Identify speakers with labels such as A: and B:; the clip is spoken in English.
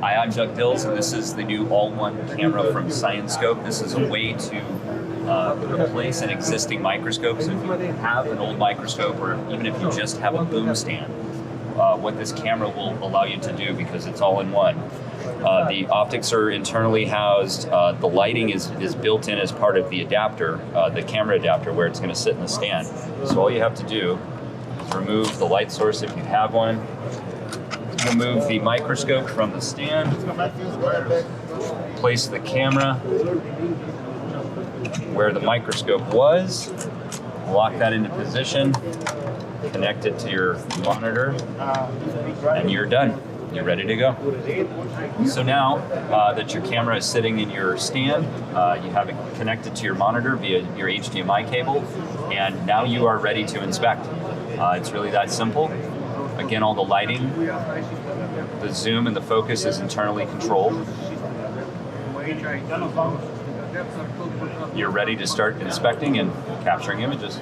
A: Hi, I'm Doug Dills, and this is the new all-in-one camera from Scienscope. This is a way to replace an existing microscope. So if you have an old microscope, or even if you just have a boom stand, what this camera will allow you to do, because it's all-in-one. The optics are internally housed. The lighting is built in as part of the adapter, the camera adapter, where it's going to sit in the stand. So all you have to do is remove the light source if you have one. Remove the microscope from the stand, place the camera where the microscope was, lock that into position, connect it to your monitor, and you're done. You're ready to go. So now that your camera is sitting in your stand, you have it connected to your monitor via your HDMI cable, and now you are ready to inspect. It's really that simple. Again, all the lighting, the zoom and the focus is internally controlled. You're ready to start inspecting and capturing images.